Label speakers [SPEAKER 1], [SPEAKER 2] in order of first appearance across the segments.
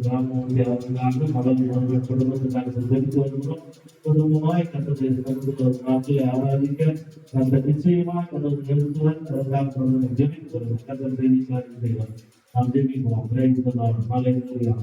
[SPEAKER 1] கிராமங்களுக்காக மதம் குடும்பத்துக்காக தெரிந்து வருகிறோம். குடும்பமாய் கண்டதை நாட்டில் ஆராதிக்க அந்த நிச்சயமாய் கடவுள் நிறுத்துவர். அதற்காக ஜெபித்து வருவோம். கடவுள் செய்வார். நாம் ஜெபிப்போம். ஹல்லேலூயா.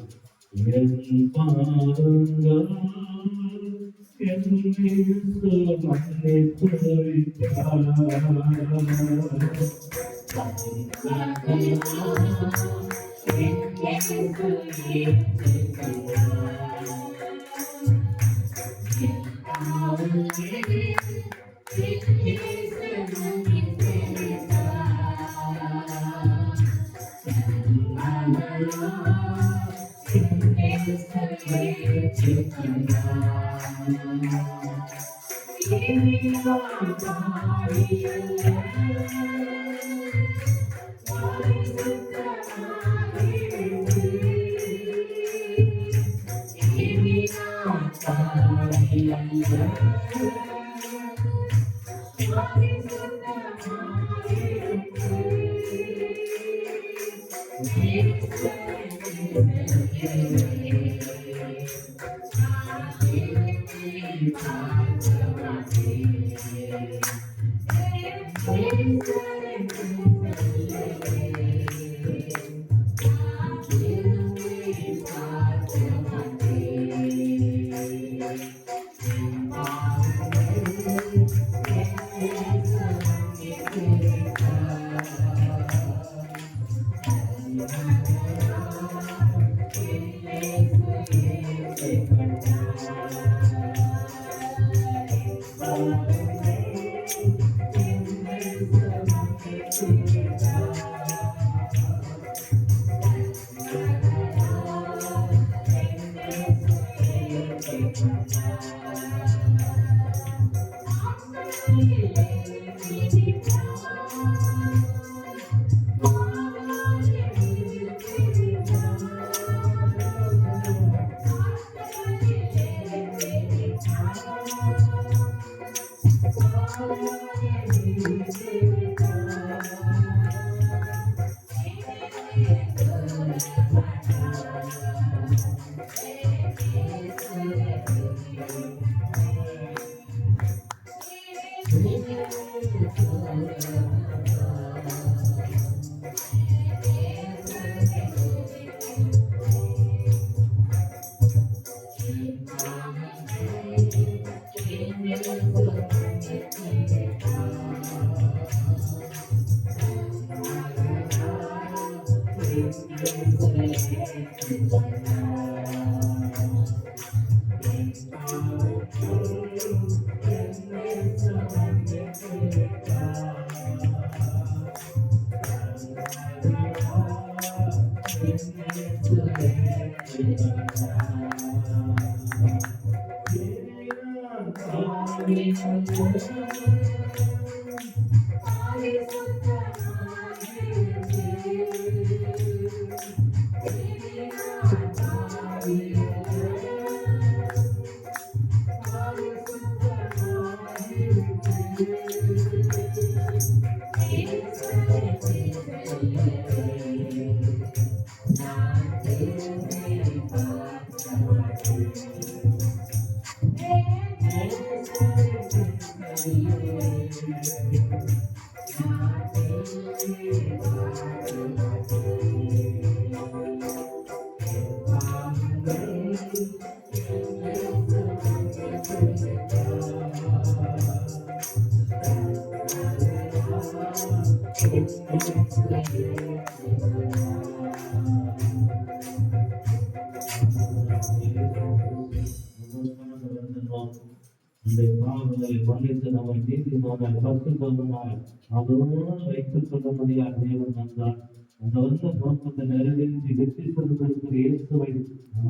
[SPEAKER 1] மன்னித்து நம்மை நீதிமானாய் பரிசுத்தமானாய் அதோடு வைத்துக் கொள்ள முடியாத தேவன் வந்தார். அந்த வந்த நோக்கத்தை நிறைவேற்றி வெற்றி பெறுவதற்கு இயேசுவை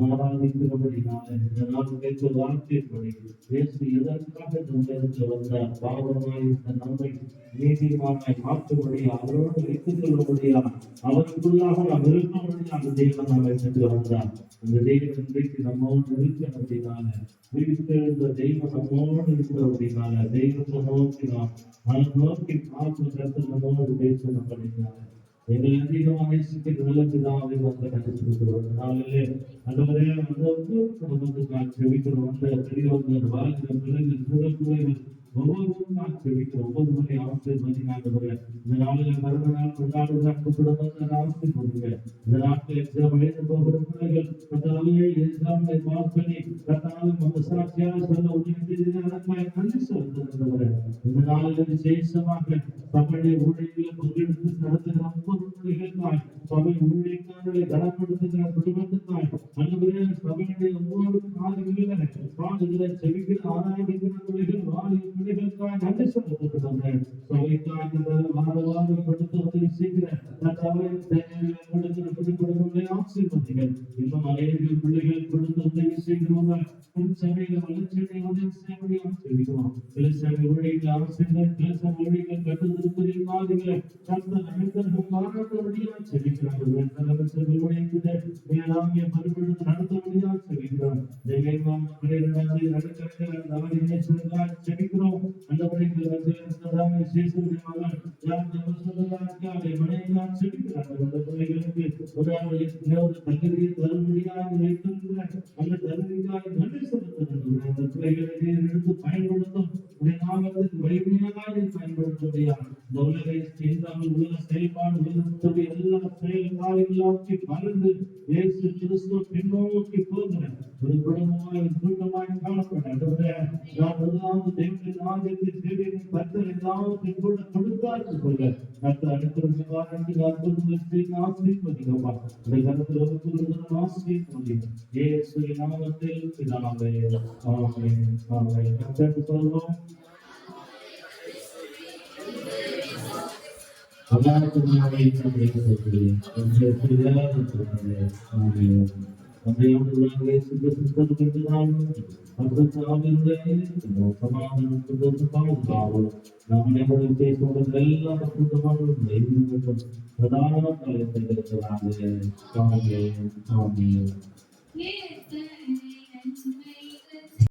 [SPEAKER 1] ஆராதிக்கிறபடினால இந்த நாள் கேட்க வாழ்க்கைப்படி இயேசு எதற்காக நம்மிடத்தில் வந்தார்? பாவமாய் இந்த நம்மை நீதிமானாய் மாற்றும்படியா அவரோடு வைத்துக் கொள்ளும்படியா அவருக்குள்ளாக நாம் இருக்கும்படியாக தேவன் நம்மை சென்று வந்தார். அந்த தெய்வம் இன்றைக்கு நம்மோடு இருக்கிற அப்படின்னால வீட்டில் தெய்வம் நம்மோடு இருக்கிற அப்படின்னால தெய்வத்தை நோக்கி நாம் அதை நோக்கி பார்த்து கருத்து நம்மோடு பேசணும் அப்படின்னால எங்களை அதிகமாக நேசிக்கிற நல்ல பிதாவை வந்து கண்டிச்சிருக்கிறோம். நாளிலே அதுவரை வந்து குடும்பத்துக்காக செவிக்கிறோம். வந்த பெரியவர்கள் வாழ்கிற பிள்ளைகள் சிறப்பு ஒவ்வொருவரும் நான் செவிக்கிறோம். ஒவ்வொரு முறை ஆசீர்வதி நாங்கள் இந்த நாளில் மறுபடி நாள் கொண்டாடுகிற அந்த குடும்பத்தை ஆசீர்வதிங்க. இந்த நாட்டில் எக்ஸாம் எழுத போகிற பிள்ளைகள் கத்தாவே எக்ஸாமை பாஸ் பண்ணி கத்தாவே சாட்சியாக சொல்ல உதவி நன்றி செலுத்துகின்றவர். இந்த நாளில் விசேஷமாக சபையை ஊழியர்களை பங்கெடுத்து நடத்துகிற ஒவ்வொரு பிள்ளைகளுக்காய் சபை ஊழியர்களை கனப்படுத்துகிற குடும்பத்துக்காய் அன்றுவரே சபையுடைய ஒவ்வொரு காரியங்களில் பாடுகிற செவிக்கிற ஆராய்கிற பிள்ளைகள் வாழிய பிள்ளைகளுக்காய் நன்றி செலுத்துகின்றனர். சபைக்காய் வாரம் கொடுத்து உதவி செய்கிற குடும்பங்களை ஆசீர்வதிகள். இன்னும் அநேக பிள்ளைகள் கொடுத்து உதவி செய்கிறவர்கள் சபையில வளர்ச்சியை உதவி செய்ய முடியும் சொல்லிக்கிறோம். கிளை ஊழியர்கள் ஆசிரியர்கள் கிளை ஊழியர்கள் கட்டுத்திருப்பதில் மாதிரிகளை பாராட்ட முடியாது சொல்லிக்கிறார்கள். மேலாண்மை மறுபடியும் நடத்த முடியாது சொல்லிக்கிறோம். செபிக்கிறோம். அந்த வழிகள் மனைவிதான் செபிக்கிறார்கள். அந்த பிள்ளைகளுக்கு தகுதியை தர முடியாது வைத்திருக்கிற அந்த தகுதிக்காக நன்றி செலுத்துகின்றனர். அந்த பிள்ளைகளை எடுத்து பயன்படுத்தும் நாமத்துக்கு வலிமையாக பயன்படுத்த முடியாது. இந்த உலகை செய்தாமல் உலக செயல்பாடு உலகத்துடைய எல்லா செயல் காரியங்களாக்கி பறந்து இயேசு கிறிஸ்துவ பின்னோக்கி போகிற ஒரு குடும்பமாய் கூட்டமாய் காணப்பட்ட நான் முதலாவது தேவனின் ஆஜத்தை தேவையின் கர்த்தர் எல்லாவற்றையும் கூட கொடுத்தார்கள் சொல்ல கர்த்தர் அடுத்த காரணத்தில் அற்புதங்களை ஆசீர்வதிக்கப்பா. இந்த கருத்தில் ஒப்புக்கொள்ளும் ஆசீர்வதி இயேசு நாமத்தில் பிதாவே ஆமென் ஆமென். கர்த்தருக்கு சொல்வோம். அல்லாஹ்வுடைய நாமத்தில் பிரதான